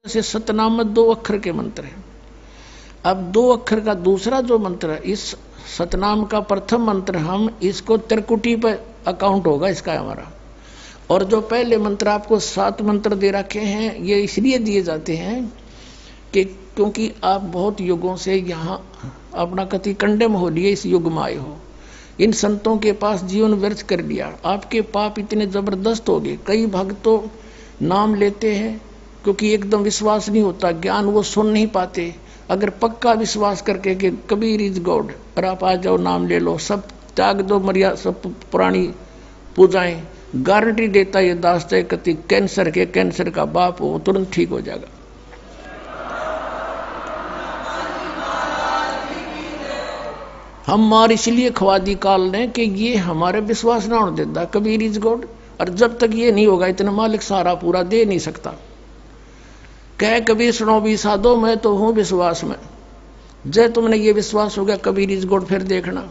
से सतनाम 2 अक्षर के मंत्र हैं। अब 2 अक्षर का दूसरा जो मंत्र है, इस सतनाम का प्रथम मंत्र, हम इसको त्रिकुटी पर अकाउंट होगा इसका हमारा। और जो पहले मंत्र आपको 7 मंत्र दे रखे हैं, ये इसलिए दिए जाते हैं कि क्योंकि आप बहुत युगों से यहाँ अपना कति कंडम हो लिए, इस युग में आए हो, इन संतों के पास जीवन व्यर्थ कर लिया, आपके पाप इतने जबरदस्त हो गए। कई भक्त तो नाम लेते हैं क्योंकि एकदम विश्वास नहीं होता, ज्ञान वो सुन नहीं पाते। अगर पक्का विश्वास करके कि कबीर इज गॉड और आप आ जाओ, नाम ले लो, सब त्याग दो, मर्यादा सब पुरानी पूजाएं, गारंटी देता ये दास चाहे कति कैंसर के कैंसर का बाप हो, तुरंत ठीक हो जाएगा। हम मार इसलिए खवा दी काल ने कि ये हमारे विश्वास ना होने देता कबीर इज गॉड, और जब तक ये नहीं होगा इतना मालिक सारा पूरा दे नहीं सकता। कह कबीर सुनो भी साधो, मैं तो हूं विश्वास में। जब तुमने ये विश्वास हो गया कबीर इज गॉड, फिर देखना,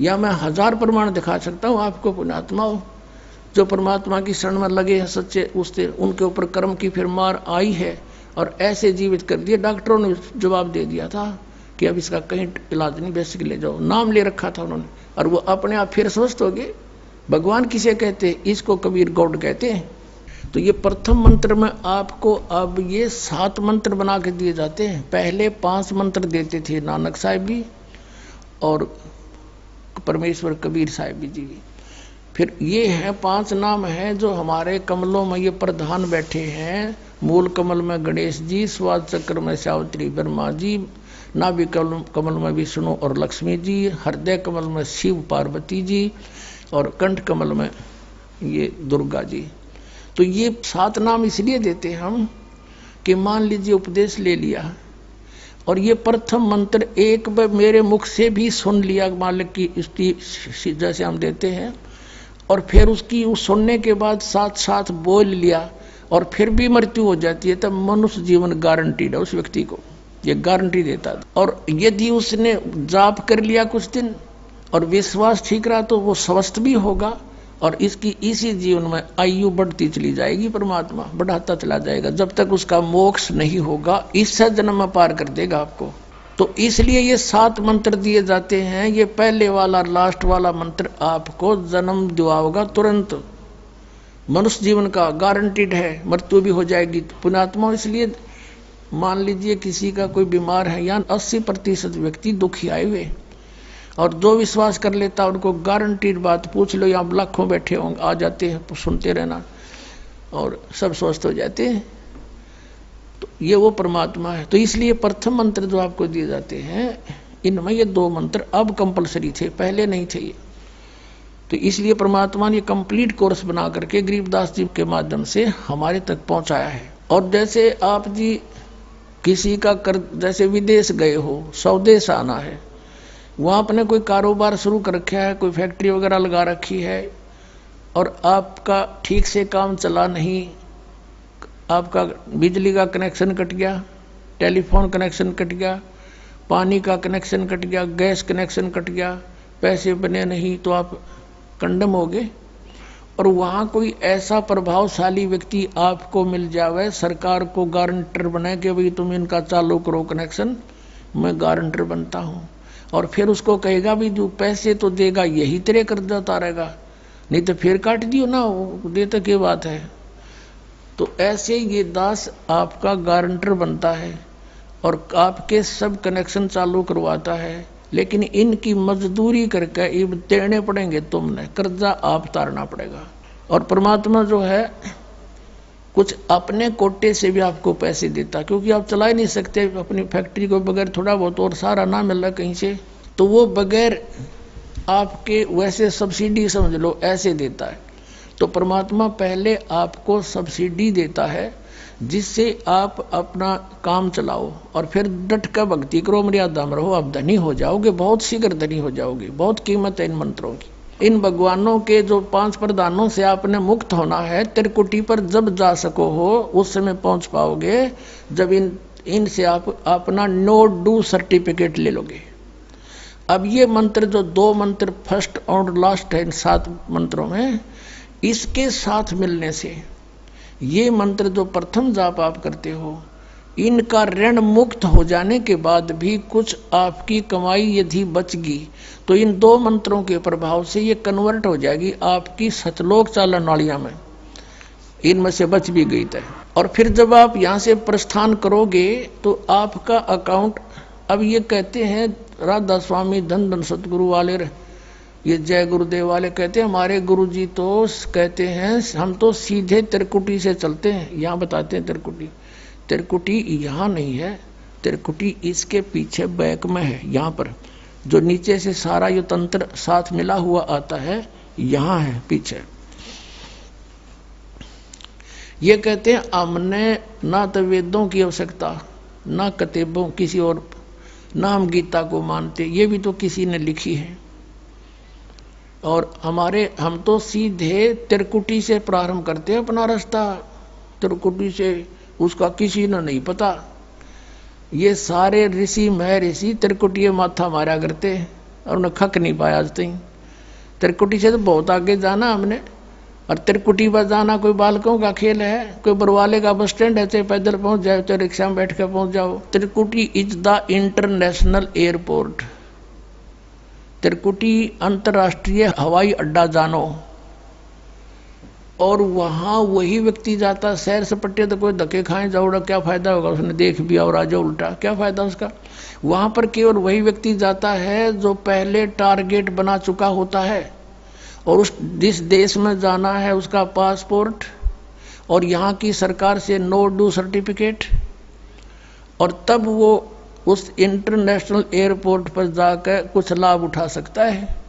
या मैं 1000 प्रमाण दिखा सकता हूं आपको। पुण्यात्मा हो जो परमात्मा की शरण में लगे हैं सच्चे, उससे उनके ऊपर कर्म की फिर मार आई है और ऐसे जीवित कर दिए। डॉक्टरों ने जवाब दे दिया था कि अब इसका कहीं इलाज नहीं, बेसिक ले जाओ, नाम ले रखा था उन्होंने, और वो अपने आप फिर स्वस्थ हो गए। भगवान किसे कहते हैं? इसको कबीर गॉड कहते हैं। तो ये प्रथम मंत्र में आपको अब ये 7 मंत्र बना के दिए जाते हैं। पहले 5 मंत्र देते थे नानक साहिब जी और परमेश्वर कबीर साहिब जी। फिर ये है 5 नाम हैं जो हमारे कमलों में ये प्रधान बैठे हैं। मूल कमल में गणेश जी, स्वाद चक्र में सावित्री ब्रह्मा जी, नाभि कमल में विष्णु और लक्ष्मी जी, हृदय कमल में शिव पार्वती जी, और कंठ कमल में ये दुर्गा जी। तो ये 7 नाम इसलिए देते हम कि मान लीजिए उपदेश ले लिया और ये प्रथम मंत्र एक बार मेरे मुख से भी सुन लिया, मालिक की स्तुति जैसे हम देते हैं, और फिर उसकी उस सुनने के बाद साथ साथ बोल लिया और फिर भी मृत्यु हो जाती है, तब मनुष्य जीवन गारंटीड है उस व्यक्ति को, ये गारंटी देता है। और यदि उसने जाप कर लिया कुछ दिन और विश्वास ठीक रहा तो वो स्वस्थ भी होगा, और इसकी इसी जीवन में आयु बढ़ती चली जाएगी, परमात्मा बढ़ाता चला जाएगा जब तक उसका मोक्ष नहीं होगा, इस जन्म में पार कर देगा आपको। तो इसलिए ये 7 मंत्र दिए जाते हैं। ये पहले वाला लास्ट वाला मंत्र आपको जन्म दिवाओगा तुरंत, मनुष्य जीवन का गारंटीड है, मृत्यु भी हो जाएगी। पुण्यात्मा इसलिए मान लीजिए किसी का कोई बीमार है, या 80% व्यक्ति दुखी आए हुए, और जो विश्वास कर लेता उनको गारंटीड बात पूछ लो, यहाँ लाखों बैठे होंगे, आ जाते हैं, सुनते रहना और सब स्वस्थ हो जाते हैं। तो ये वो परमात्मा है। तो इसलिए प्रथम मंत्र जो आपको दिए जाते हैं, इनमें ये 2 मंत्र अब कंपलसरी थे, पहले नहीं थे ये। तो इसलिए परमात्मा ने कंप्लीट कोर्स बना करके गरीबदास जी के माध्यम से हमारे तक पहुंचाया है। और जैसे आप जी किसी का कर, जैसे विदेश गए हो, स्वदेश आना है, वहाँ आपने कोई कारोबार शुरू कर रखा है, कोई फैक्ट्री वगैरह लगा रखी है, और आपका ठीक से काम चला नहीं, आपका बिजली का कनेक्शन कट गया, टेलीफोन कनेक्शन कट गया, पानी का कनेक्शन कट गया, गैस कनेक्शन कट गया, पैसे बने नहीं, तो आप कंडम हो गए। और वहाँ कोई ऐसा प्रभावशाली व्यक्ति आपको मिल जावे, सरकार को गारंटर बनाए कि भाई तुम इनका चालू करो कनेक्शन, मैं गारंटर बनता हूँ, और फिर उसको कहेगा भी जो पैसे तो देगा यही तेरे कर्जा उतारेगा, नहीं तो फिर काट दियो ना, देते की बात है। तो ऐसे ये दास आपका गारंटर बनता है और आपके सब कनेक्शन चालू करवाता है, लेकिन इनकी मजदूरी करके ये देने पड़ेंगे, तुमने कर्जा आप उतारना पड़ेगा। और परमात्मा जो है कुछ अपने कोटे से भी आपको पैसे देता, क्योंकि आप चला ही नहीं सकते अपनी फैक्ट्री को बगैर थोड़ा बहुत और सारा ना मिल रहा कहीं से, तो वो बगैर आपके वैसे सब्सिडी समझ लो ऐसे देता है। तो परमात्मा पहले आपको सब्सिडी देता है जिससे आप अपना काम चलाओ, और फिर डट कर भक्ति करो, मर्यादा में रहो, आप धनी हो जाओगे, बहुत शीघ्र धनी हो जाओगे। बहुत कीमत है इन मंत्रों की। इन भगवानों के जो 5 प्रधानों से आपने मुक्त होना है, त्रिकुटी पर जब जा सको हो उस समय पहुंच पाओगे जब इनसे आप अपना नो डू सर्टिफिकेट ले लोगे। अब ये मंत्र जो 2 मंत्र फर्स्ट और लास्ट है इन 7 मंत्रों में, इसके साथ मिलने से ये मंत्र जो प्रथम जाप आप करते हो, इनका ऋण मुक्त हो जाने के बाद भी कुछ आपकी कमाई यदि बचगी तो इन 2 मंत्रों के प्रभाव से ये कन्वर्ट हो जाएगी आपकी सतलोक चालन नालियां में, इनमें से बच भी गई तय। और फिर जब आप यहाँ से प्रस्थान करोगे तो आपका अकाउंट, अब ये कहते हैं राधा स्वामी धन धन सतगुरु वाले, ये जय गुरुदेव वाले कहते हैं हमारे गुरुजी तो कहते हैं हम तो सीधे त्रिकुटी से चलते हैं। यहाँ बताते हैं त्रिकुटी यहाँ नहीं है, त्रिकुटी इसके पीछे बैक में है, यहाँ पर जो नीचे से सारा ये तंत्र साथ मिला हुआ आता है, यहाँ है पीछे। ये कहते हैं हमने ना तो वेदों की आवश्यकता, ना किताबों किसी और, ना हम गीता को मानते, ये भी तो किसी ने लिखी है। और हम तो सीधे त्रिकुटी से प्रारंभ करते हैं अपना रास्ता, त्रिकुटी से, उसका किसी ने नहीं पता। ये सारे ऋषि महर्षि त्रिकुटी माथा मारा करते और उन्हें खक नहीं पाया आज तक। त्रिकुटी से तो बहुत आगे जाना हमने, और त्रिकुटी पर जाना कोई बालकों का खेल है, कोई बरवाले का बस स्टैंड है, चाहे पैदल पहुंच जाओ चाहे रिक्शा में बैठ कर पहुंच जाओ। त्रिकुटी इज द इंटरनेशनल एयरपोर्ट, त्रिकुटी अंतर्राष्ट्रीय हवाई अड्डा जानो। और वहां वही व्यक्ति जाता, सैर सपट्टे तो कोई धक्के खाए जाओ, क्या फायदा होगा, उसने देख भी और आ जाओ उल्टा, क्या फायदा उसका। वहां पर केवल वही व्यक्ति जाता है जो पहले टारगेट बना चुका होता है, और उस जिस देश में जाना है उसका पासपोर्ट और यहाँ की सरकार से नो ड्यू सर्टिफिकेट, और तब वो उस इंटरनेशनल एयरपोर्ट पर जाकर कुछ लाभ उठा सकता है।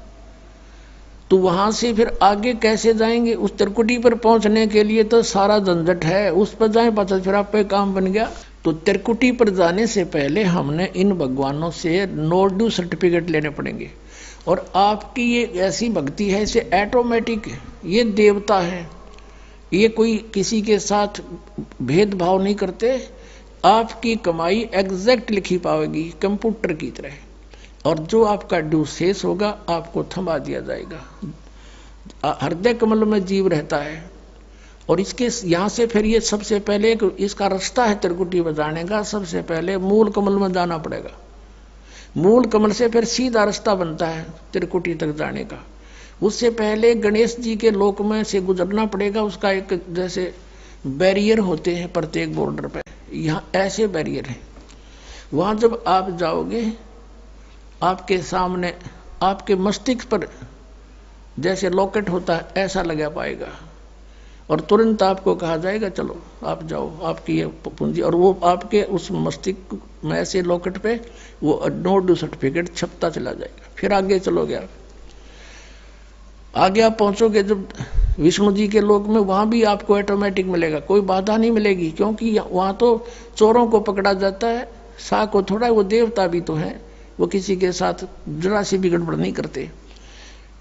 तो वहां से फिर आगे कैसे जाएंगे, उस त्रिकुटी पर पहुंचने के लिए तो सारा झंझट है, उस पर जाए पता फिर आप पे काम बन गया। तो त्रिकुटी पर जाने से पहले हमने इन भगवानों से नो ड्यू सर्टिफिकेट लेने पड़ेंगे। और आपकी ये ऐसी भक्ति है, इसे ऑटोमेटिक, ये देवता है, ये कोई किसी के साथ भेदभाव नहीं करते, आपकी कमाई एग्जैक्ट लिखी पाएगी कंप्यूटर की तरह, और जो आपका ड्यू शेष होगा आपको थमा दिया जाएगा। हृदय कमल में जीव रहता है, और इसके यहाँ से फिर ये सबसे पहले इसका रास्ता है त्रिकुटी बजाने का, सबसे पहले मूल कमल में जाना पड़ेगा। मूल कमल से फिर सीधा रास्ता बनता है त्रिकुटी तक जाने का। उससे पहले गणेश जी के लोक में से गुजरना पड़ेगा, उसका एक जैसे बैरियर होते हैं प्रत्येक बॉर्डर पे, यहाँ ऐसे बैरियर है। वहां जब आप जाओगे आपके सामने आपके मस्तिष्क पर जैसे लॉकेट होता है ऐसा लगा पाएगा, और तुरंत आपको कहा जाएगा चलो आप जाओ, आपकी ये पूंजी, और वो आपके उस मस्तिष्क में ऐसे लॉकेट पे वो नो ड्यू सर्टिफिकेट छपता चला जाएगा। फिर आगे चलोगे आप, आगे आप पहुंचोगे जब विष्णु जी के लोक में, वहां भी आपको ऑटोमेटिक मिलेगा, कोई बाधा नहीं मिलेगी, क्योंकि वहां तो चोरों को पकड़ा जाता है, सा को थोड़ा, वो देवता भी तो है, वो किसी के साथ जरा सी भी गड़बड़ नहीं करते।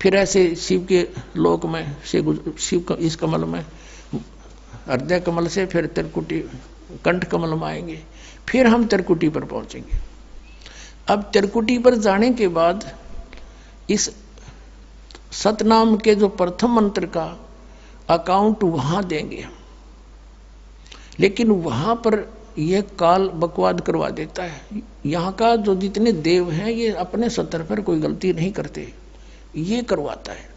फिर ऐसे शिव के लोक में से शिव इस कमल में, हृदय कमल से फिर त्रिकुटी कंठ कमल में आएंगे, फिर हम त्रिकुटी पर पहुंचेंगे। अब त्रिकुटी पर जाने के बाद इस सतनाम के जो प्रथम मंत्र का अकाउंट वहां देंगे, लेकिन वहां पर यह काल बकवाद करवा देता है। यहाँ का जो जितने देव हैं ये अपने सतर पर कोई गलती नहीं करते, ये करवाता है।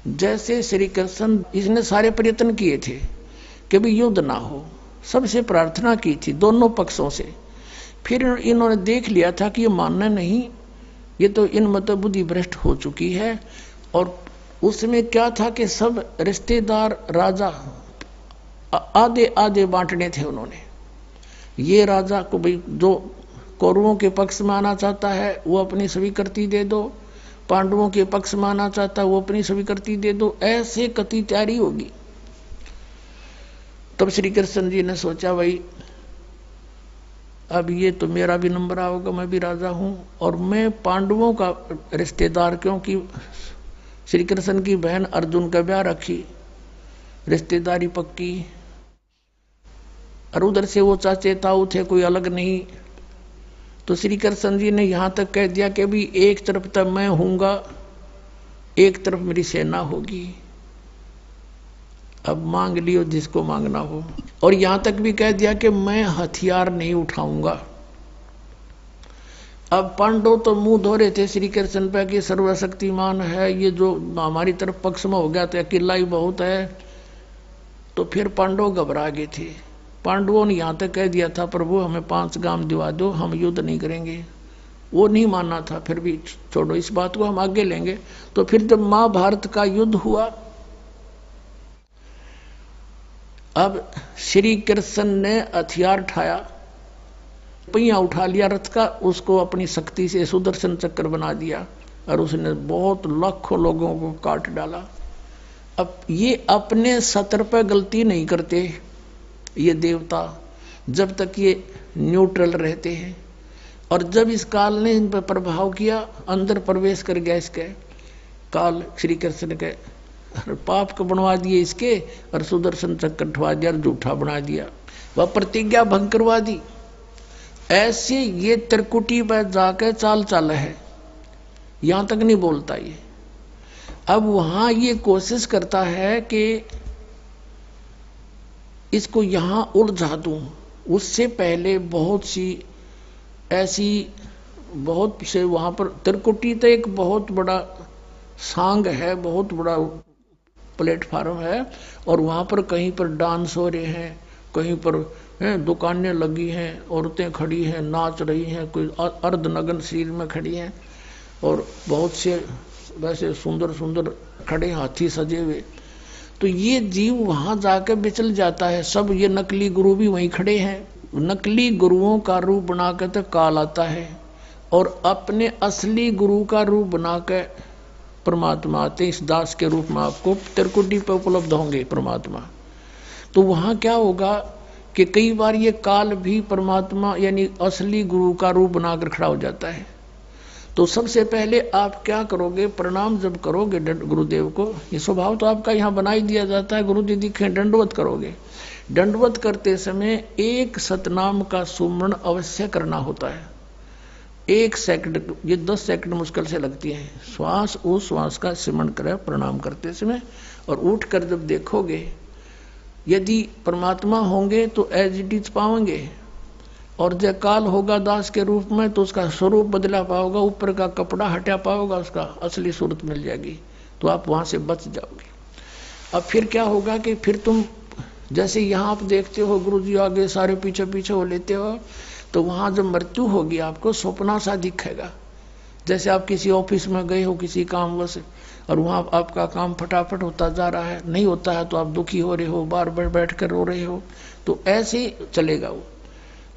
जैसे श्री कृष्ण, इसने सारे प्रयत्न किए थे कि भी युद्ध ना हो, सबसे प्रार्थना की थी दोनों पक्षों से, फिर इन्होंने देख लिया था कि ये मानना नहीं, ये तो इन मत बुद्धि भ्रष्ट हो चुकी है। और उसमें क्या था कि सब रिश्तेदार राजा आधे आधे बांटने थे उन्होंने। ये राजा को भाई जो कौरवों के पक्ष में आना चाहता है वो अपनी स्वीकृति दे दो, पांडवों के पक्ष में आना चाहता है वो अपनी स्वीकृति दे दो, ऐसे कति तैयारी होगी। तब श्री कृष्ण जी ने सोचा भाई अब ये तो मेरा भी नंबर आओगा, मैं भी राजा हूं, और मैं पांडवों का रिश्तेदार, क्योंकि श्री कृष्ण की बहन अर्जुन का ब्याह रखी, रिश्तेदारी पक्की, और उधर से वो चाचे ताऊ थे, कोई अलग नहीं। तो श्री कृष्ण जी ने यहां तक कह दिया कि भी एक तरफ तक मैं हूंगा, एक तरफ मेरी सेना होगी। अब मांग लियो जिसको मांगना हो। और यहां तक भी कह दिया कि मैं हथियार नहीं उठाऊंगा। अब पांडव तो मुंह धो रहे थे श्री कृष्ण पे कि सर्वशक्तिमान है, ये जो हमारी तरफ पक्ष में हो गया तो अकेला ही बहुत है। तो फिर पांडव घबरा गए थे। पांडवों ने यहां तक कह दिया था प्रभु हमें 5 गांव दिवा दो, हम युद्ध नहीं करेंगे। वो नहीं मानना था, फिर भी छोड़ो इस बात को हम आगे लेंगे। तो फिर जब महाभारत का युद्ध हुआ, अब श्री कृष्ण ने हथियार उठाया, पहिया उठा लिया रथ का, उसको अपनी शक्ति से सुदर्शन चक्र बना दिया और उसने बहुत लाखों लोगों को काट डाला। अब ये अपने सतर पर गलती नहीं करते ये देवता, जब तक ये न्यूट्रल रहते हैं। और जब इस काल ने इन पर प्रभाव किया, अंदर प्रवेश कर गया इसके काल, श्री कृष्ण के पाप को बनवा दिए इसके, और सुदर्शन चक्र उठवा दिया और जूठा बना दिया, वह प्रतिज्ञा भंग करवा दी। ऐसे ये त्रिकुटी पर जाकर चाल चाल है, यहां तक नहीं बोलता ये। अब वहां ये कोशिश करता है कि इसको यहां उलझा दूं। उससे पहले बहुत सी ऐसी बहुत से वहां पर त्रिकुटी तो एक बहुत बड़ा सांग है, बहुत बड़ा प्लेटफार्म है, और वहां पर कहीं पर डांस हो रहे हैं, कहीं पर दुकानें लगी हैं, औरतें खड़ी हैं नाच रही हैं, कोई अर्धनग्न शरीर में खड़ी हैं, और बहुत से वैसे सुंदर सुंदर खड़े हाथी सजे हुए। तो ये जीव वहां जाकर बिचल जाता है। सब ये नकली गुरु भी वहीं खड़े हैं, नकली गुरुओं का रूप बनाकर तो काल आता है, और अपने असली गुरु का रूप बनाकर परमात्मा आते। इस दास के रूप में आपको त्रिकुटी पर उपलब्ध होंगे परमात्मा। तो वहां क्या होगा कि कई बार ये काल भी परमात्मा यानी असली गुरु का रूप बनाकर खड़ा हो जाता है। तो सबसे पहले आप क्या करोगे, प्रणाम जब करोगे गुरुदेव को, ये स्वभाव तो आपका यहाँ बना ही दिया जाता है, गुरु जी दिखे दंडवत करोगे। दंडवत करते समय एक सतनाम का सुमरण अवश्य करना होता है। 1 सेकंड, ये 10 सेकंड मुश्किल से लगती है। श्वास उस श्वास का सिमरण करें प्रणाम करते समय, और उठकर जब देखोगे यदि परमात्मा होंगे तो एज इट इज पाओगे, और जब काल होगा दास के रूप में तो उसका स्वरूप बदला पाओगा, ऊपर का कपड़ा हटा पाओगा, उसका असली सूरत मिल जाएगी, तो आप वहां से बच जाओगे। अब फिर क्या होगा कि फिर तुम जैसे यहाँ आप देखते हो गुरु जी आगे सारे पीछे पीछे हो लेते हो, तो वहां जब मृत्यु होगी आपको सपना सा दिखेगा। जैसे आप किसी ऑफिस में गए हो किसी कामवश, और वहां आपका काम फटाफट होता जा रहा है, नहीं होता है तो आप दुखी हो रहे हो, बार बार बैठ कर रो रहे हो, तो ऐसे ही चलेगा वो।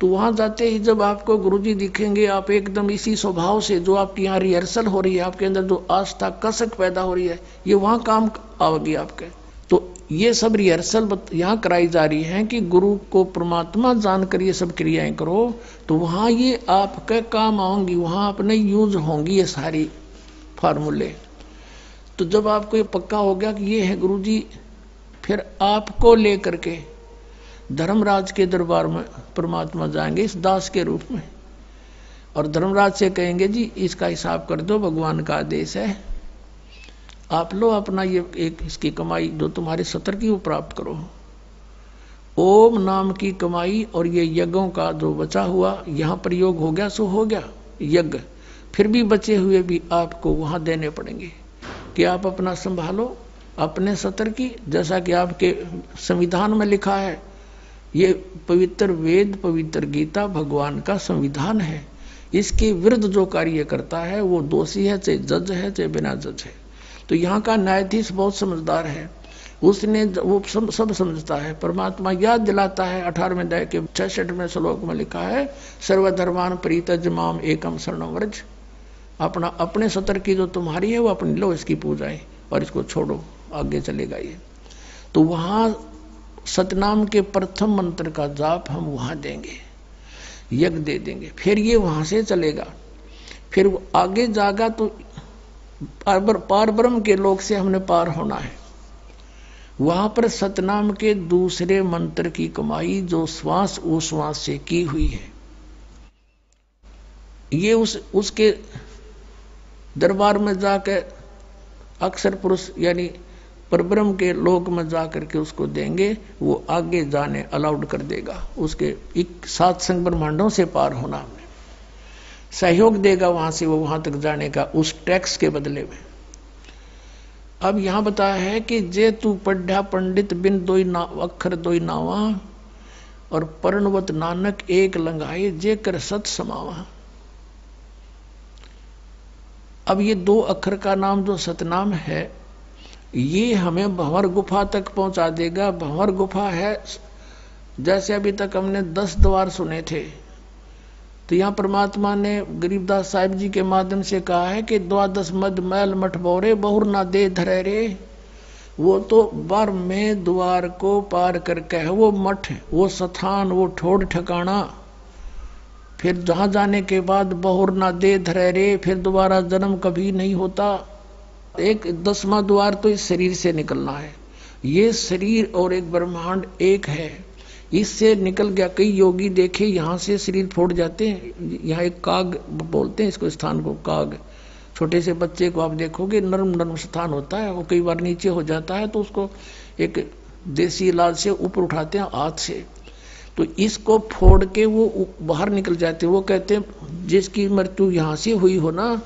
तो वहां जाते ही जब आपको गुरुजी दिखेंगे, आप एकदम इसी स्वभाव से जो आपकी यहाँ रिहर्सल हो रही है, आपके अंदर जो आस्था कसक पैदा हो रही है, ये वहां काम आओगी आपके। तो ये सब रिहर्सल यहाँ कराई जा रही है कि गुरु को परमात्मा जानकर ये सब क्रियाएं करो, तो वहां ये आपके काम आऊंगी, वहां अपने यूज होंगी ये सारी फार्मूले। तो जब आपको ये पक्का हो गया कि ये है गुरुजी, फिर आपको लेकर के धर्मराज के दरबार में परमात्मा जाएंगे इस दास के रूप में, और धर्मराज से कहेंगे जी इसका हिसाब कर दो, भगवान का आदेश है, आप लो अपना ये एक इसकी कमाई जो तुम्हारे सतर की वो प्राप्त करो। ओम नाम की कमाई और ये यज्ञों का जो बचा हुआ यहाँ प्रयोग हो गया सो हो गया यज्ञ, फिर भी बचे हुए भी आपको वहां देने पड़ेंगे कि आप अपना संभालो अपने सतर की। जैसा कि आपके संविधान में लिखा है, ये पवित्र वेद पवित्र गीता भगवान का संविधान है, इसके विरुद्ध जो कार्य करता है वो दोषी है, चाहे जज है चाहे बिना जज है। तो यहाँ का न्यायाधीश बहुत समझदार है, उसने वो सब समझता है। परमात्मा याद दिलाता है 18वें अध्याय के 66वें श्लोक में लिखा है, सर्वधर्मान परित्यज्य माम एकम शरणं व्रज। अपना अपने सतर की जो तुम्हारी है वो अपनी लो, इसकी पूजाएं और इसको छोड़ो, आगे चलेगा ये। तो वहां सतनाम के प्रथम मंत्र का जाप हम वहां देंगे, यज्ञ दे देंगे, फिर ये वहां से चलेगा। फिर वो आगे जागा तो पार ब्रह्म के लोक से हमने पार होना है। वहां पर सतनाम के दूसरे मंत्र की कमाई जो श्वास उश्वास से की हुई है, ये उसके दरबार में जाकर अक्षर पुरुष यानी पर ब्रह्म के लोक में जा करके उसको देंगे, वो आगे जाने अलाउड कर देगा, उसके 7 संग ब्रह्मांडों से पार होना हमने सहयोग देगा वहां से वो वहां तक जाने का, उस टैक्स के बदले में। अब यहां बताया है कि जे तू पढ़ा पंडित बिन दोई अक्षर दोई नावा और पर्णवत नानक एक लंघाए जे कर सत समावा। अब ये 2 अक्षर का नाम जो सतनाम है ये हमें भंवर गुफा तक पहुंचा देगा। भंवर गुफा है, जैसे अभी तक हमने 10 द्वार सुने थे, तो यहां परमात्मा ने गरीबदास साहिब जी के माध्यम से कहा है कि 12 मद मैल मठ बोरे बहुर ना दे धरे रे। वो तो 12वें द्वार को पार करके है वो मठ, वो स्थान, वो ठोड़ ठिकाना, फिर जहां जाने के बाद बहुर ना दे धरे रे, फिर दोबारा जन्म कभी नहीं होता। एक 10वां द्वार तो इस शरीर से निकलना है। ये शरीर और एक ब्रह्मांड एक है, इससे निकल गया। कई योगी देखे यहाँ से शरीर फोड़ जाते हैं, यहाँ एक काग बोलते हैं इसको, स्थान को काग। छोटे से बच्चे को आप देखोगे नरम नरम स्थान होता है, वो कई बार नीचे हो जाता है तो उसको एक देसी इलाज से ऊपर उठाते हैं हाथ से, तो इसको फोड़ के वो बाहर निकल जाते हैं। वो कहते हैं जिसकी मृत्यु यहाँ से हुई हो ना,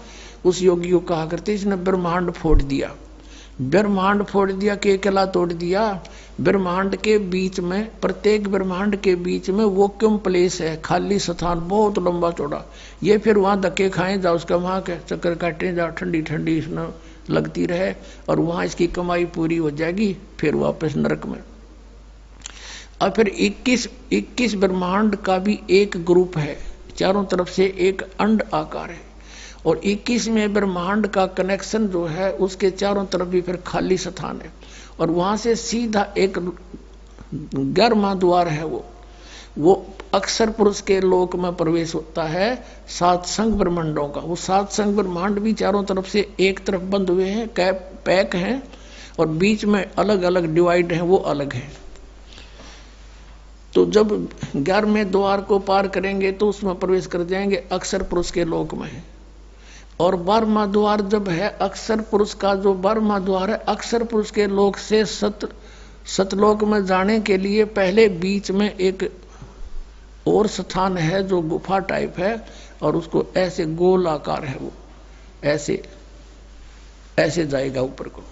उस योगी को कहा करते इसने ब्रह्मांड फोड़ दिया। ब्रह्मांड फोड़ दिया के अकेला तोड़ दिया। ब्रह्मांड के बीच में, प्रत्येक ब्रह्मांड के बीच में वैक्यूम प्लेस है, खाली स्थान, बहुत लंबा चौड़ा। ये फिर वहां धक्के खाएं जाओ, उसका वहां के चक्कर काटे जाओ, ठंडी ठंडी इसमें लगती रहे और वहां इसकी कमाई पूरी हो जाएगी, फिर वापस नरक में। और फिर 21 ब्रह्मांड का भी एक ग्रुप है, चारों तरफ से एक अंड आकार है, और 21वें ब्रह्मांड का कनेक्शन जो है उसके चारों तरफ भी फिर खाली स्थान है, और वहां से सीधा एक 11वां द्वार है, वो अक्षर पुरुष के लोक में प्रवेश होता है 7 संग ब्रह्मांडों का। वो 7 संग ब्रह्मांड भी चारों तरफ से एक तरफ बंद हुए हैं, पैक हैं, और बीच में अलग अलग डिवाइड हैं, वो अलग है। तो जब 11वें द्वार को पार करेंगे तो उसमें प्रवेश कर जाएंगे अक्षर पुरुष के लोक में। और 12वां द्वार जब है अक्षर पुरुष का, जो 12वां द्वार है अक्षर पुरुष के लोक से सतलोक में जाने के लिए पहले बीच में एक और स्थान है जो गुफा टाइप है, और उसको ऐसे गोल आकार है, वो ऐसे ऐसे जाएगा ऊपर को।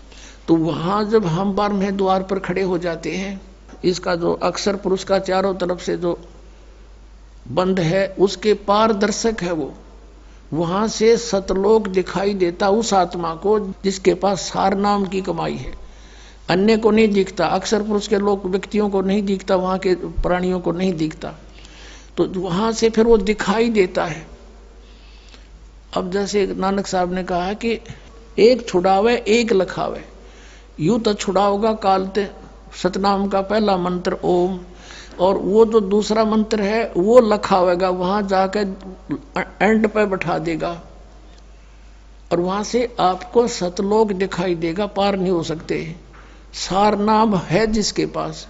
तो वहां जब हम 12वें द्वार पर खड़े हो जाते हैं, इसका जो अक्षर पुरुष का चारों तरफ से जो बंद है उसके पारदर्शक है वो, वहां से सतलोक दिखाई देता उस आत्मा को जिसके पास सार नाम की कमाई है। अन्य को नहीं दिखता, अक्षर पुरुष के लोग व्यक्तियों को नहीं दिखता, वहां के प्राणियों को नहीं दिखता, तो वहां से फिर वो दिखाई देता है। अब जैसे नानक साहब ने कहा कि एक छुड़ावे एक लखावे, यूं तो छुड़ाओगा कालते सतनाम का पहला मंत्र ओम, और वो जो दूसरा मंत्र है वो लखावेगा, वहां जाकर एंड पे बैठा देगा, और वहां से आपको सतलोक दिखाई देगा। पार नहीं हो सकते, सार नाम है जिसके पास,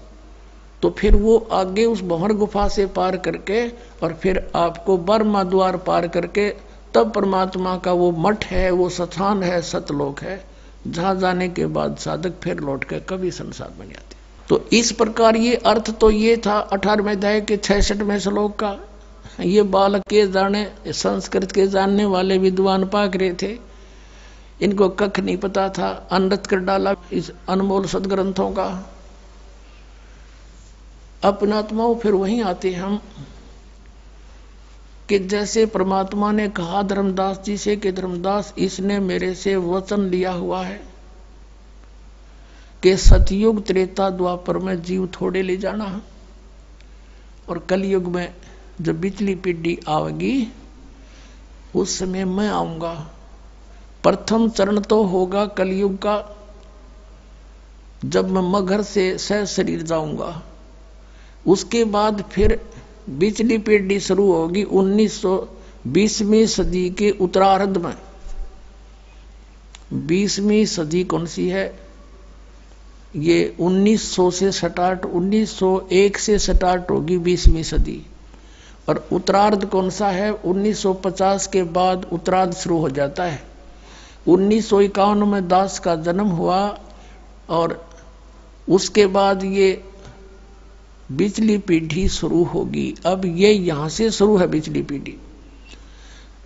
तो फिर वो आगे उस भंवर गुफा से पार करके और फिर आपको 12वां द्वार पार करके तब परमात्मा का वो मठ है, वो स्थान है, सतलोक है, जहां जाने के बाद साधक फिर लौट कर कभी संसार में नहीं आते। तो इस प्रकार ये अर्थ तो ये था 18वें अध्याय के 66वें श्लोक का। ये बालक के जाने, संस्कृत के जानने वाले विद्वान पाक रहे थे, इनको कख नहीं पता था, अनर्थ कर डाला इस अनमोल सदग्रंथों का। अपनात्माओं फिर वहीं आते हम कि जैसे परमात्मा ने कहा धर्मदास जी से कि धर्मदास इसने मेरे से वचन लिया हुआ है कि सतयुग त्रेता द्वापर में जीव थोड़े ले जाना, और कलयुग में जब बिचली पीढ़ी आवेगी उस समय मैं आऊंगा। प्रथम चरण तो होगा कलयुग का जब मैं मगर से सह शरीर जाऊंगा, उसके बाद फिर बिचली पीढ़ी शुरू होगी 1920वीं सदी के उत्तरार्ध में। 20वीं सदी कौन सी है? ये 1900 से स्टार्ट, 1901 से स्टार्ट होगी 20वीं सदी, और उत्तरार्ध कौन सा है? 1950 के बाद उत्तरार्ध शुरू हो जाता है। 1951 में दास का जन्म हुआ, और उसके बाद ये बिजली पीढ़ी शुरू होगी। अब ये यहां से शुरू है बिजली पीढ़ी।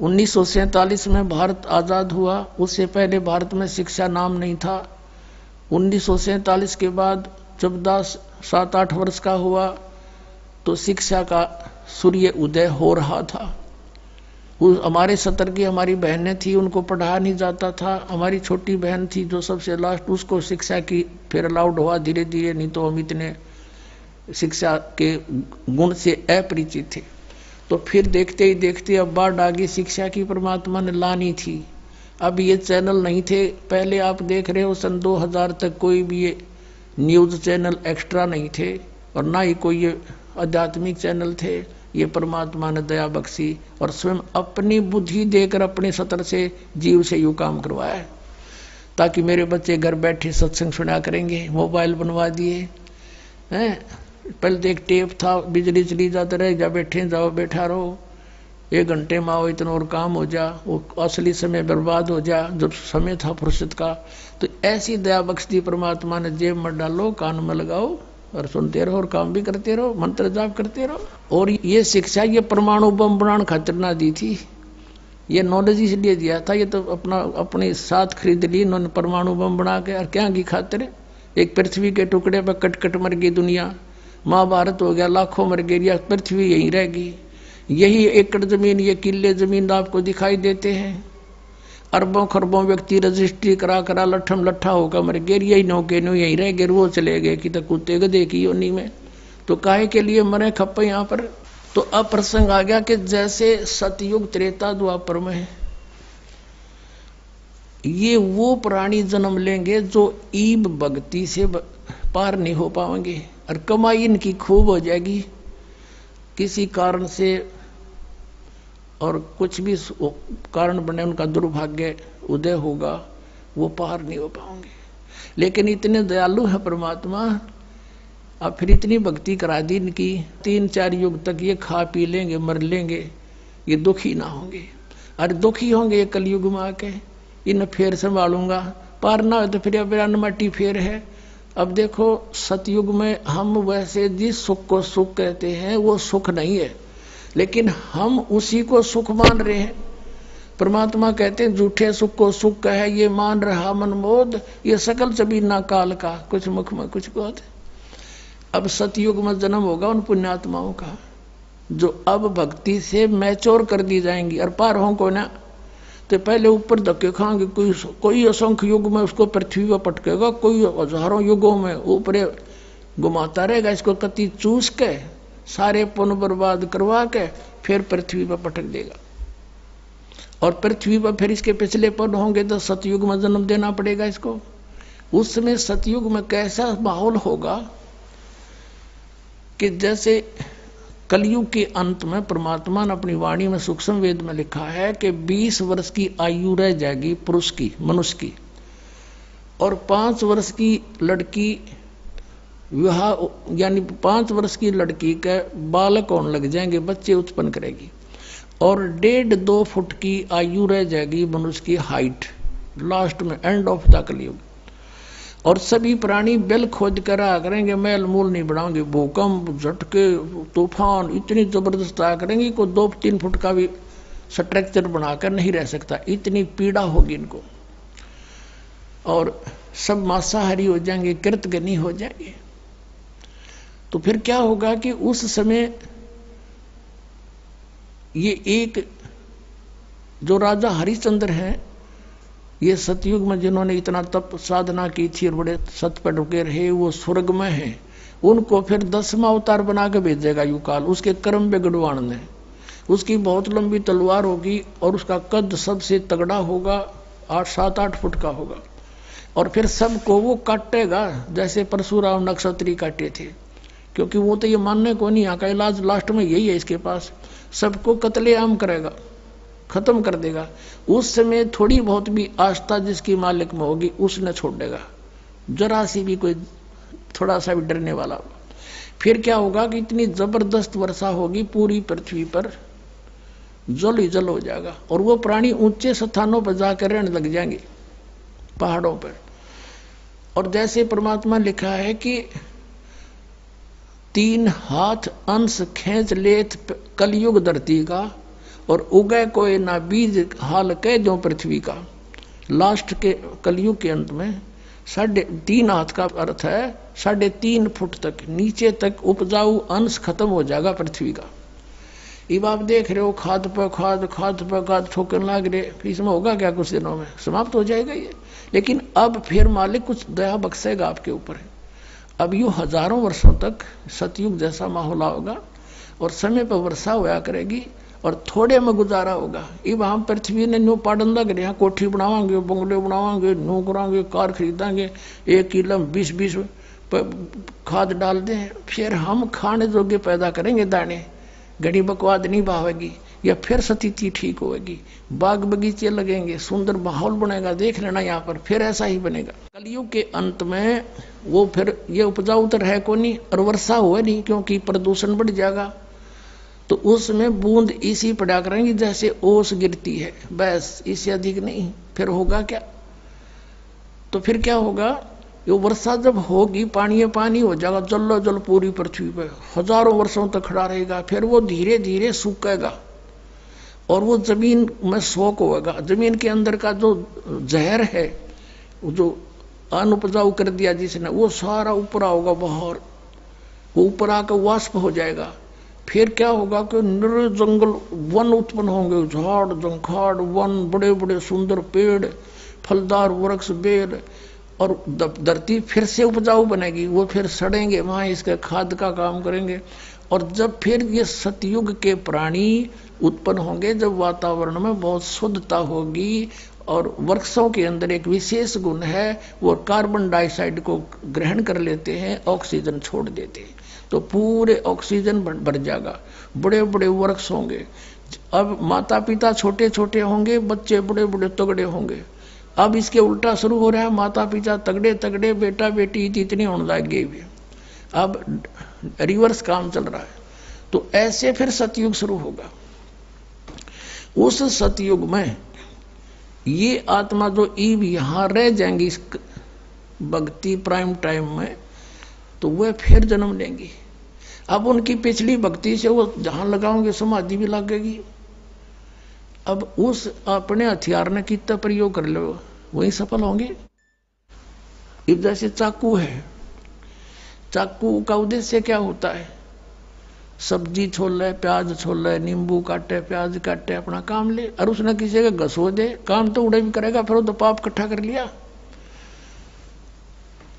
1947 में भारत आजाद हुआ, उससे पहले भारत में शिक्षा नाम नहीं था। 1947 के बाद जब 7-8 वर्ष का हुआ तो शिक्षा का सूर्य उदय हो रहा था। हमारे सतर की हमारी बहनें थी, उनको पढ़ाया नहीं जाता था। हमारी छोटी बहन थी जो सबसे लास्ट, उसको शिक्षा की फिर अलाउड हुआ धीरे धीरे, नहीं तो हम इतने शिक्षा के गुण से अपरिचित थे। तो फिर देखते ही देखते अब बाढ़ आ गई, शिक्षा की परमात्मा ने लानी थी। अब ये चैनल नहीं थे, पहले आप देख रहे हो सन 2000 तक कोई भी ये न्यूज़ चैनल एक्स्ट्रा नहीं थे और ना ही कोई ये आध्यात्मिक चैनल थे। ये परमात्मा ने दया बख्शी और स्वयं अपनी बुद्धि देकर अपने सतर से जीव से यूँ काम करवाया है ताकि मेरे बच्चे घर बैठे सत्संग सुना करेंगे। मोबाइल बनवा दिए हैं, पहले तो एक टेप था, बिजली चली जाते रहे, जा बैठे जाओ बैठा रहो, 1 घंटे में आओ इतना और काम हो जा, वो असली समय बर्बाद हो जा जब समय था फुर्सत का। तो ऐसी दया बख्श दी परमात्मा ने, जेब में डालो, कान में लगाओ और सुनते रहो और काम भी करते रहो, मंत्र जाप करते रहो। और ये शिक्षा ये परमाणु बम बनाने खातिर ना दी थी, ये नॉलेज इसलिए दिया था, ये तो अपने साथ खरीद ली इन्होंने परमाणु बम बना के। और क्या की खातिर? एक पृथ्वी के टुकड़े पर कट कट मर गई दुनिया, महाभारत हो गया, लाखों मर गई, या पृथ्वी यहीं रहेगी। यही एकड़ जमीन, ये किले जमीन आपको दिखाई देते हैं। अरबों खरबों व्यक्ति रजिस्ट्री करा करा लट्ठम लट्ठा होकर मर गए, यही नौके नो यहीं रह गए, वो चले गए कि तो कुत्ते गधे की योनी में। तो काहे के लिए मरे खप्पे यहाँ पर? तो अब प्रसंग आ गया कि जैसे सतयुग त्रेता द्वापर में ये वो प्राणी जन्म लेंगे जो ईब भक्ति से पार नहीं हो पाएंगे और कमाई इनकी खूब हो जाएगी किसी कारण से, और कुछ भी कारण बने उनका दुर्भाग्य उदय होगा, वो पार नहीं हो पाएंगे। लेकिन इतने दयालु है परमात्मा, अब फिर इतनी भक्ति करा दी इनकी, 3-4 युग तक ये खा पी लेंगे मर लेंगे, ये दुखी ना होंगे। अरे दुखी होंगे ये कलयुग में आके, इन फेर संभालूंगा, पार ना हो तो फिर अब अनमटी फेर है। अब देखो सतयुग में हम वैसे जिस सुख को सुख कहते हैं वो सुख नहीं है, लेकिन हम उसी को सुख मान रहे हैं। परमात्मा कहते हैं झूठे सुख को सुख कहे, ये मान रहा मनमोद, ये सकल जबीना काल का, कुछ मुख में कुछ गोद। अब सतयुग में जन्म होगा उन पुण्यात्माओं का जो अब भक्ति से मैच्योर कर दी जाएंगी और पार हों को ना। तो पहले ऊपर धक्के खाएंगे, कोई असंख्य युग में उसको पृथ्वी पर पटकेगा, कोई हजारों युगों में ऊपर घुमाता रहेगा, इसको कति चूस के सारे पुण्य बर्बाद करवा के फिर पृथ्वी पर पटक देगा। और पृथ्वी पर फिर इसके पिछले पुण्य होंगे तो सतयुग में जन्म देना पड़ेगा इसको। उस समय सतयुग में कैसा माहौल होगा कि जैसे कलयुग के अंत में परमात्मा ने अपनी वाणी में सूक्ष्म वेद में लिखा है कि 20 वर्ष की आयु रह जाएगी पुरुष की, मनुष्य की, और 5 वर्ष की लड़की विवाह, यानी 5 वर्ष की लड़की के बालक होने लग जाएंगे, बच्चे उत्पन्न करेगी, और 1.5-2 फुट की आयु रह जाएगी मनुष्य की हाइट लास्ट में, एंड ऑफ द कलयुग। और सभी प्राणी बेल खोद कर आ करेंगे, मैल मूल नहीं बढ़ाओगे, भूकंप झटके तूफान इतनी जबरदस्त आ करेंगे को 2-3 फुट का भी स्ट्रक्चर बनाकर नहीं रह सकता, इतनी पीड़ा होगी इनको। और सब मांसाहारी हो जाएंगे, कृतघ्नी हो जाएंगे। तो फिर क्या होगा कि उस समय ये एक जो राजा हरिश्चंद्र हैं, ये सतयुग में जिन्होंने इतना तप साधना की थी और बड़े सत पर रुके रहे, वो स्वर्ग में हैं, उनको फिर 10वां अवतार बना के भेजेगा युकाल, उसके कर्म बिगड़वाण ने। उसकी बहुत लंबी तलवार होगी और उसका कद सबसे तगड़ा होगा, 7-8 फुट का होगा, और फिर सबको वो काटेगा जैसे परशुराम नक्षत्री काटे थे, क्योंकि वो तो ये मानने को नहीं, यहाँ का इलाज लास्ट में यही है इसके पास, सबको कत्लेआम करेगा, खत्म कर देगा। उस समय थोड़ी बहुत भी आस्था जिसकी मालिक में होगी उसने छोड़ देगा, जरा सी भी कोई थोड़ा सा भी डरने वाला होगा। फिर क्या होगा कि इतनी जबरदस्त वर्षा होगी पूरी पृथ्वी पर, जल ही जल हो जाएगा, और वो प्राणी ऊंचे स्थानों पर जाकर रहने लग जाएंगे, पहाड़ों पर। और जैसे परमात्मा लिखा है कि 3 हाथ अंश खींच लेत कलयुग धरती का, और उगय कोई ना बीज हाल कह जो पृथ्वी का। लास्ट के कलयुग के अंत में 3.5 हाथ का अर्थ है 3.5 फुट तक नीचे तक उपजाऊ अंश खत्म हो जाएगा पृथ्वी का। अब आप देख रहे हो खाद पर खाद ठोकने लग रहे, इसमें होगा क्या? कुछ दिनों में समाप्त हो जाएगा ये। लेकिन अब फिर मालिक कुछ दया बख्शेगा आपके ऊपर। अब यूं हजारों वर्षों तक सतयुग जैसा माहौल होगा और समय पर वर्षा होया करेगी और थोड़े में गुजारा होगा। अब हम पृथ्वी ने न्यू पाडन लग रहे हैं, कोठी बनावांगे, बंगले बनावांगे, न्यू करांगे, कार खरीदांगे, 1 किलो 20 खाद डाल दें, फिर हम खाने जोगे पैदा करेंगे दाने, घड़ी बकवाद नहीं बहावेगी, या फिर स्थिति ठीक होगी, बाग बगीचे लगेंगे, सुंदर माहौल बनेगा। देख लेना यहाँ पर फिर ऐसा ही बनेगा। कलयुग के अंत में वो फिर ये उपजाऊ तो है को नहीं और वर्षा हुआ नहीं, क्योंकि प्रदूषण बढ़ जाएगा। तो उसमें बूंद इसी पड़ा करेंगी जैसे ओस गिरती है, बस, इससे अधिक नहीं। फिर होगा क्या? तो फिर क्या होगा? ये वर्षा जब होगी पानी हो जाएगा, जल पूरी पृथ्वी पे हजारों वर्षों तक खड़ा रहेगा। फिर वो धीरे धीरे सूखेगा और वो जमीन में सोख होगा। जमीन के अंदर का जो जहर है, जो अनुपजाऊ कर दिया जिसने, वो सारा ऊपर आओगा बाहर, वो ऊपर आकर वाष्प हो जाएगा। फिर क्या होगा कि निर जंगल वन उत्पन्न होंगे, झाड़ जंखाड़ वन, बड़े बड़े सुंदर पेड़, फलदार वृक्ष बेर, और धरती फिर से उपजाऊ बनेगी। वो फिर सड़ेंगे, वहां इसके खाद का काम करेंगे। और जब फिर ये सतयुग के प्राणी उत्पन्न होंगे, जब वातावरण में बहुत शुद्धता होगी, और वृक्षों के अंदर एक विशेष गुण है, वो कार्बन डाइऑक्साइड को ग्रहण कर लेते हैं, ऑक्सीजन छोड़ देते हैं, तो पूरे ऑक्सीजन बढ़ जाएगा। बड़े बड़े वृक्ष होंगे। अब माता पिता छोटे छोटे होंगे, बच्चे बड़े बड़े तगड़े होंगे। अब इसके उल्टा शुरू हो रहा है, माता पिता तगड़े तगड़े, बेटा बेटी इतने होने लग गए। अब रिवर्स काम चल रहा है। तो ऐसे फिर सतयुग शुरू होगा। उस सतयुग में ये आत्मा जो ईब यहां रह जाएंगी इस भक्ति प्राइम टाइम में, तो वह फिर जन्म लेंगी। अब उनकी पिछली भक्ति से वो जहां लगाओगे समाधि भी लगेगी। अब उस अपने हथियार ने कितना प्रयोग कर लो, वही सफल होंगे। अब जैसे चाकू है, चाकू का उद्देश्य क्या होता है? सब्जी छोल ले, प्याज छोल ले, नींबू काटे, प्याज काटे, अपना काम ले, और उसने किसी का घसो दे, काम तो उड़े भी करेगा, फिर वो तो पाप इकट्ठा कर लिया।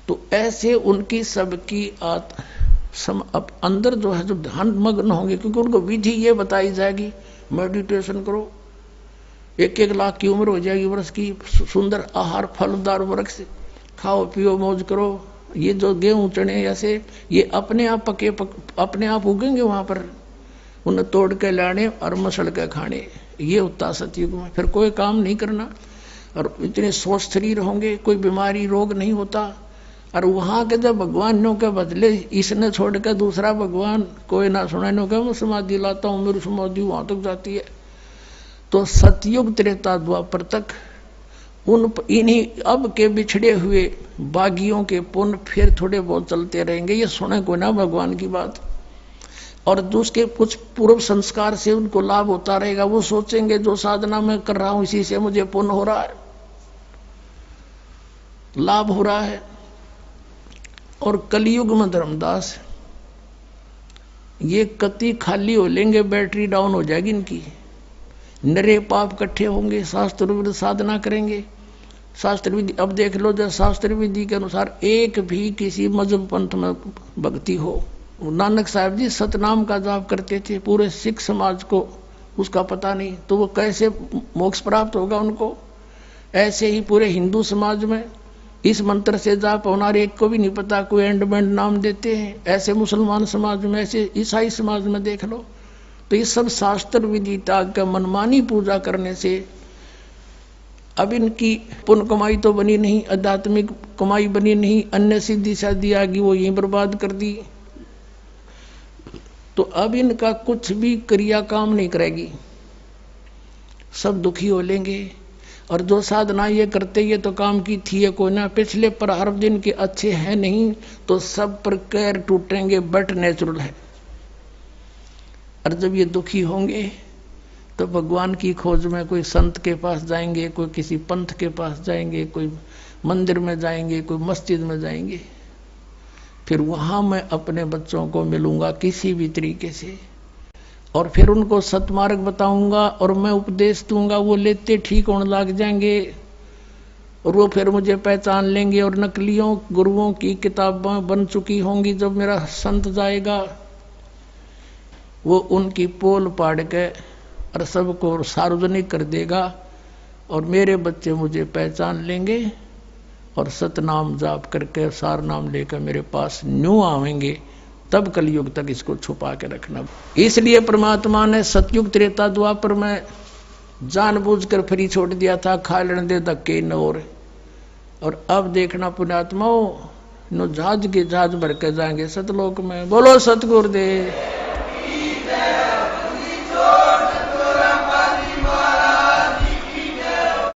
तो ऐसे उनकी सबकी अंदर जो है, जो ध्यान मग्न होंगे, क्योंकि उनको विधि ये बताई जाएगी, मेडिटेशन करो, 1-1 लाख की उम्र हो जाएगी वर्ष की, सुंदर आहार फलदार वृक्ष खाओ पियो मौज करो। ये जो गेहूं चने ऐसे ये अपने आप पके अपने आप उगेंगे वहां पर, उन्हें तोड़ के लाने और मसल के खाने। ये होता सतयुग में। फिर कोई काम नहीं करना, और इतने स्वस्थ शरीर होंगे, कोई बीमारी रोग नहीं होता। और वहां के जब भगवानों के बदले इसने छोड़ के दूसरा भगवान कोई ना सुना, नो क्या मैं समाधि लाता हूं, मेरी समाधि वहां तक जाती है। तो सतयुग त्रेता द्वापर तक इन्हीं अब के बिछड़े हुए बागियों के पुण्य फिर थोड़े बहुत चलते रहेंगे। ये सुने को ना भगवान की बात, और उसके कुछ पूर्व संस्कार से उनको लाभ होता रहेगा। वो सोचेंगे जो साधना मैं कर रहा हूं इसी से मुझे पुण्य हो रहा है, लाभ हो रहा है। और कलयुग में धर्मदास ये कति खाली हो लेंगे, बैटरी डाउन हो जाएगी इनकी, नरे पाप इकट्ठे होंगे, शास्त्र विधि साधना करेंगे। शास्त्र विधि अब देख लो, जब शास्त्र विधि के अनुसार एक भी किसी मजहब पंथ में भक्ति हो, नानक साहब जी सतनाम का जाप करते थे, पूरे सिख समाज को उसका पता नहीं, तो वो कैसे मोक्ष प्राप्त होगा उनको? ऐसे ही पूरे हिंदू समाज में इस मंत्र से जाप होना एक को भी नहीं पता, कोई एंडमेंट नाम देते हैं। ऐसे मुसलमान समाज में, ऐसे ईसाई समाज में देख लो। तो ये सब शास्त्र विधि त्याग का मनमानी पूजा करने से अब इनकी पुण्य कमाई तो बनी नहीं, आध्यात्मिक कमाई बनी नहीं, अन्य सिद्धि शादी आ गई, वो यहीं बर्बाद कर दी। तो अब इनका कुछ भी क्रिया काम नहीं करेगी, सब दुखी हो लेंगे। और जो साधना ये करते ये तो काम की थी कोई ना, पिछले प्रारब्ध दिन के अच्छे हैं नहीं तो सब पर कैर टूटेंगे, बट नेचुरल है। और जब ये दुखी होंगे तो भगवान की खोज में कोई संत के पास जाएंगे, कोई किसी पंथ के पास जाएंगे, कोई मंदिर में जाएंगे, कोई मस्जिद में जाएंगे। फिर वहां मैं अपने बच्चों को मिलूंगा किसी भी तरीके से और फिर उनको सतमार्ग बताऊंगा और मैं उपदेश दूंगा, वो लेते ठीक होने लग जाएंगे और वो फिर मुझे पहचान लेंगे और नकलियों गुरुओं की किताबें बन चुकी होंगी। जब मेरा संत जाएगा वो उनकी पोल पाड़ के और सबको सार्वजनिक कर देगा और मेरे बच्चे मुझे पहचान लेंगे और सतनाम जाप करके सार नाम लेकर मेरे पास न्यू आवेंगे। तब कलयुग तक इसको छुपा के रखना। इसलिए परमात्मा ने सतयुग त्रेता द्वापर में जानबूझकर फ्री छोड़ दिया था, खा लेने दे धक्के नोर। और अब देखना पुण्यात्माओं, नो जहाज के जहाज भर के जाएंगे सतलोक में। बोलो सतगुरुदेव।